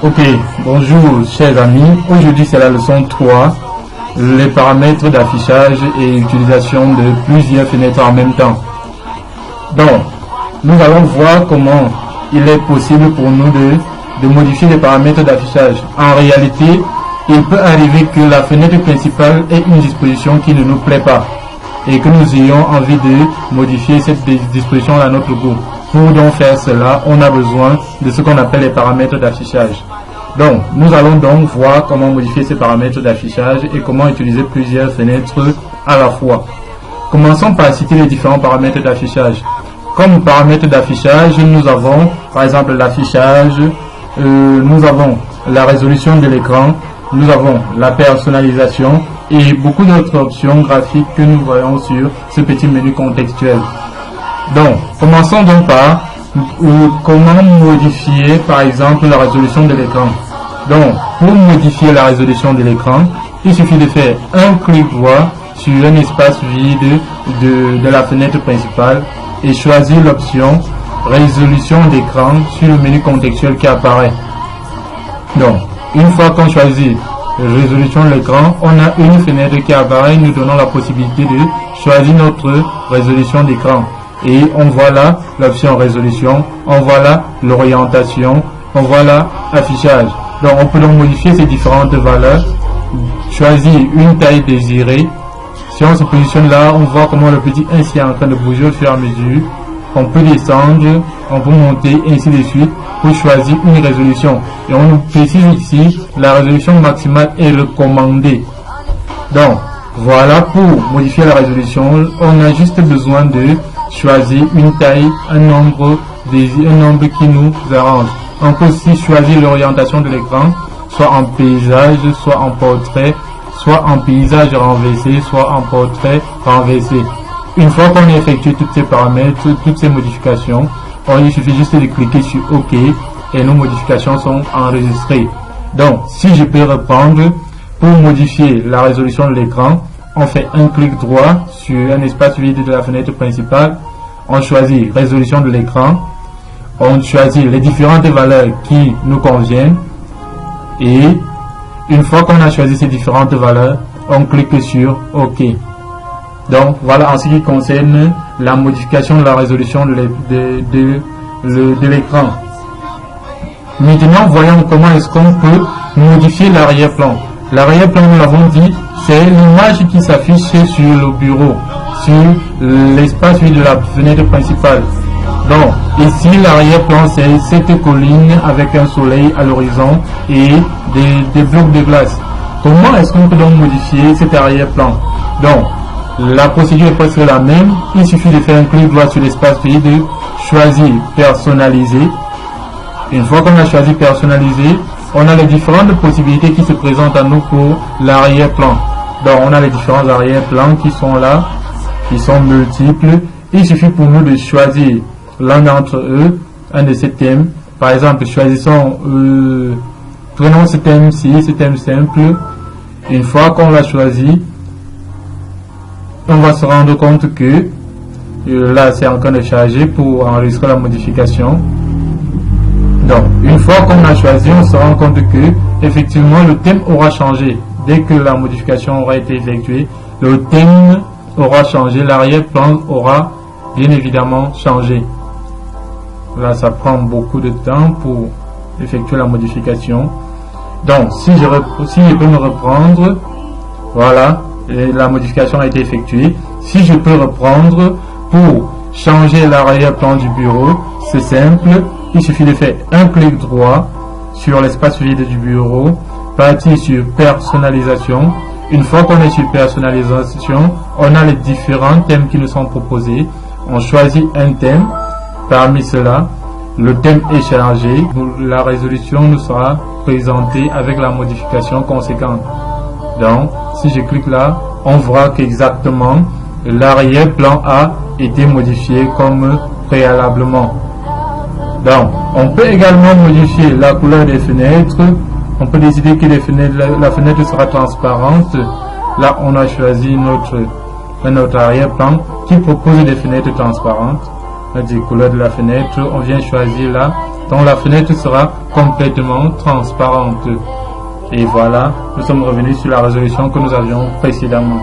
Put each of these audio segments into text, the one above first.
Ok, bonjour chers amis, aujourd'hui c'est la leçon 3, les paramètres d'affichage et utilisation de plusieurs fenêtres en même temps. Donc, nous allons voir comment il est possible pour nous de modifier les paramètres d'affichage. En réalité, il peut arriver que la fenêtre principale ait une disposition qui ne nous plaît pas et que nous ayons envie de modifier cette disposition à notre goût. Pour donc faire cela, on a besoin de ce qu'on appelle les paramètres d'affichage. Donc, nous allons donc voir comment modifier ces paramètres d'affichage et comment utiliser plusieurs fenêtres à la fois. Commençons par citer les différents paramètres d'affichage. Comme paramètres d'affichage, nous avons par exemple l'affichage, nous avons la résolution de l'écran, nous avons la personnalisation et beaucoup d'autres options graphiques que nous voyons sur ce petit menu contextuel. Donc, commençons donc par comment modifier par exemple la résolution de l'écran. Donc, pour modifier la résolution de l'écran, il suffit de faire un clic droit sur un espace vide de la fenêtre principale et choisir l'option résolution d'écran sur le menu contextuel qui apparaît. Donc, une fois qu'on choisit résolution de l'écran, on a une fenêtre qui apparaît, nous donnons la possibilité de choisir notre résolution d'écran. Et on voit là l'option résolution, on voit là l'orientation, on voit là affichage. Donc on peut donc modifier ces différentes valeurs, choisir une taille désirée. Si on se positionne là, on voit comment le petit 1 est en train de bouger au fur et à mesure. On peut descendre, on peut monter, ainsi de suite, pour choisir une résolution. Et on nous précise ici, la résolution maximale est recommandée. Donc, voilà, pour modifier la résolution, on a juste besoin de choisir une taille, un nombre qui nous arrange. On peut aussi choisir l'orientation de l'écran, soit en paysage, soit en portrait, soit en paysage renversé, soit en portrait renversé. Une fois qu'on a effectué tous ces paramètres, toutes ces modifications, il suffit juste de cliquer sur OK et nos modifications sont enregistrées. Donc, si je peux reprendre, pour modifier la résolution de l'écran, on fait un clic droit sur un espace vide de la fenêtre principale, on choisit résolution de l'écran, on choisit les différentes valeurs qui nous conviennent et une fois qu'on a choisi ces différentes valeurs, on clique sur OK. Donc voilà en ce qui concerne la modification de la résolution de l'écran. Maintenant, voyons comment est-ce qu'on peut modifier l'arrière-plan. L'arrière-plan, nous l'avons dit, c'est l'image qui s'affiche sur le bureau, sur l'espace vide de la fenêtre principale. Donc, ici, l'arrière-plan, c'est cette colline avec un soleil à l'horizon et des blocs de glace. Comment est-ce qu'on peut donc modifier cet arrière-plan? Donc, la procédure est presque la même. Il suffit de faire un clic droit sur l'espace vide, choisir personnaliser. Une fois qu'on a choisi personnaliser, on a les différentes possibilités qui se présentent à nous pour l'arrière-plan. Donc, on a les différents arrière-plans qui sont là, qui sont multiples. Il suffit pour nous de choisir l'un d'entre eux, un de ces thèmes. Par exemple, choisissons, prenons ce thème-ci, ce thème simple. Une fois qu'on l'a choisi, on va se rendre compte que là, c'est en train de charger pour enregistrer la modification. Donc, une fois qu'on a choisi, on se rend compte que effectivement le thème aura changé. Dès que la modification aura été effectuée, le thème aura changé, l'arrière-plan aura bien évidemment changé. Là, ça prend beaucoup de temps pour effectuer la modification. Donc, si je peux me reprendre, voilà, la modification a été effectuée. Si je peux reprendre pour changer l'arrière-plan du bureau, c'est simple. Il suffit de faire un clic droit sur l'espace vide du bureau, partir sur personnalisation. Une fois qu'on est sur personnalisation, on a les différents thèmes qui nous sont proposés. On choisit un thème. Parmi cela, le thème est chargé. La résolution nous sera présentée avec la modification conséquente. Donc, si je clique là, on voit qu'exactement l'arrière-plan a été modifié comme préalablement. Donc, on peut également modifier la couleur des fenêtres. On peut décider que la fenêtre sera transparente. Là, on a choisi notre arrière-plan qui propose des fenêtres transparentes. des couleurs de la fenêtre, on vient choisir là Donc la fenêtre sera complètement transparente. Et voilà, nous sommes revenus sur la résolution que nous avions précédemment.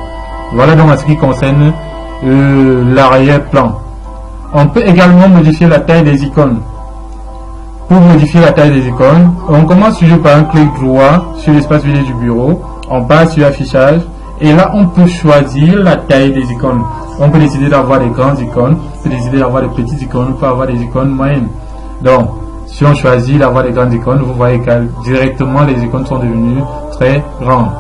Voilà donc en ce qui concerne l'arrière-plan. On peut également modifier la taille des icônes. Pour modifier la taille des icônes, on commence toujours par un clic droit sur l'espace vide du bureau. On passe sur affichage et là on peut choisir la taille des icônes. On peut décider d'avoir des grandes icônes, on peut décider d'avoir des petites icônes, on peut avoir des icônes moyennes. Donc, si on choisit d'avoir des grandes icônes, vous voyez que directement les icônes sont devenues très grandes.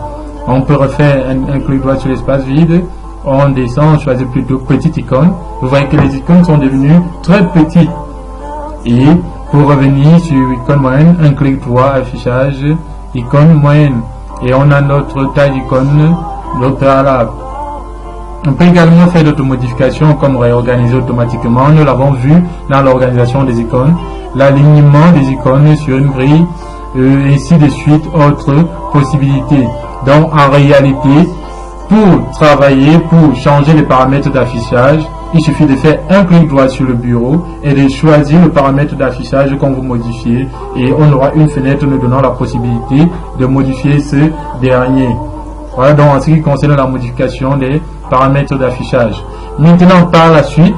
On peut refaire un clic droit sur l'espace vide. On descend, on choisit plutôt petite icône. Vous voyez que les icônes sont devenues très petites. Et pour revenir sur icône moyenne, un clic droit, affichage, icône moyenne. Et on a notre taille d'icône, notre préalable. On peut également faire d'autres modifications comme réorganiser automatiquement. Nous l'avons vu dans l'organisation des icônes. L'alignement des icônes sur une grille, ainsi de suite, autres possibilités. Donc en réalité, pour travailler, pour changer les paramètres d'affichage, il suffit de faire un clic droit sur le bureau et de choisir le paramètre d'affichage qu'on veut modifier et on aura une fenêtre nous donnant la possibilité de modifier ce dernier. Voilà donc en ce qui concerne la modification des paramètres d'affichage. Maintenant par la suite,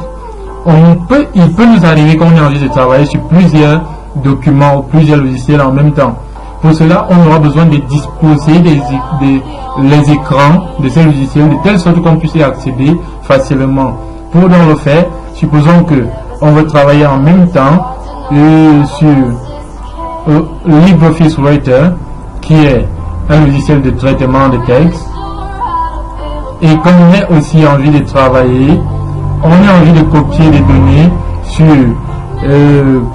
il peut nous arriver qu'on ait envie de travailler sur plusieurs documents ou plusieurs logiciels en même temps. Pour cela, on aura besoin de disposer les écrans de ces logiciels de telle sorte qu'on puisse y accéder facilement. Pour donc le faire, supposons que on veut travailler en même temps sur LibreOffice Writer, qui est un logiciel de traitement de texte, et qu'on ait aussi envie de travailler, on a envie de copier des données sur,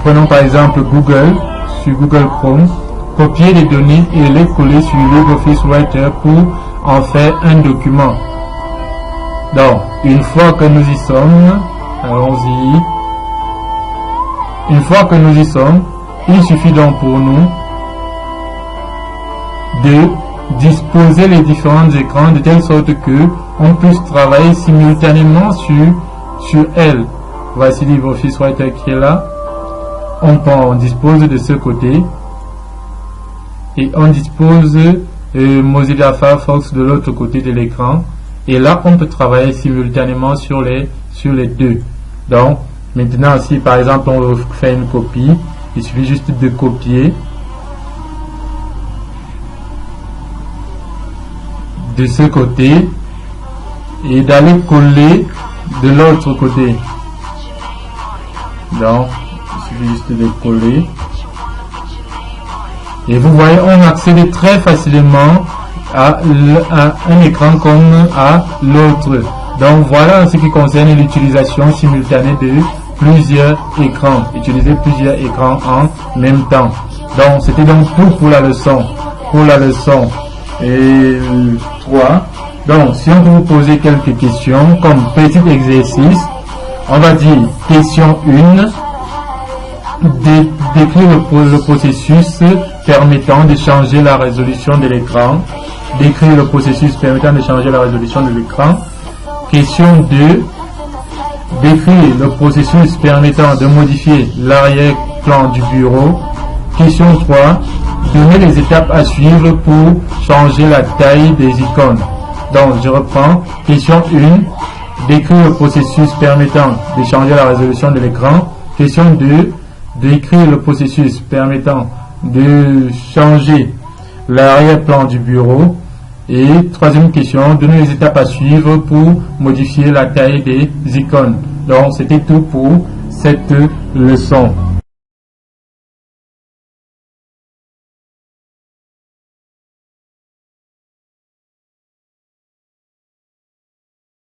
prenons par exemple Google, sur Google Chrome, copier les données et les coller sur LibreOffice Writer pour en faire un document. Donc, une fois que nous y sommes, allons-y. Une fois que nous y sommes, il suffit donc pour nous de disposer les différents écrans de telle sorte que on puisse travailler simultanément sur elle. Voici LibreOffice Writer qui est là. On dispose de ce côté et on dispose Mozilla Firefox de l'autre côté de l'écran. Et là, on peut travailler simultanément sur les deux. Donc, maintenant, si par exemple on veut faire une copie, il suffit juste de copier de ce côté et d'aller coller de l'autre côté. Donc, il suffit juste de coller. Et vous voyez, on accède très facilement à un écran comme à l'autre. Donc voilà ce qui concerne l'utilisation simultanée de plusieurs écrans. Utiliser plusieurs écrans en même temps. Donc c'était donc tout pour la leçon. Pour la leçon 3. Donc si on peut vous poser quelques questions comme petit exercice, on va dire question 1. Décrire le processus permettant de changer la résolution de l'écran. Décrire le processus permettant de changer la résolution de l'écran. Question 2. Décrire le processus permettant de modifier l'arrière-plan du bureau. Question 3. Donner les étapes à suivre pour changer la taille des icônes. Donc, je reprends. Question 1. Décrire le processus permettant de changer la résolution de l'écran. Question 2. Décrire le processus permettant de changer l'arrière-plan du bureau. Et troisième question, donner les étapes à suivre pour modifier la taille des icônes. Donc, c'était tout pour cette leçon.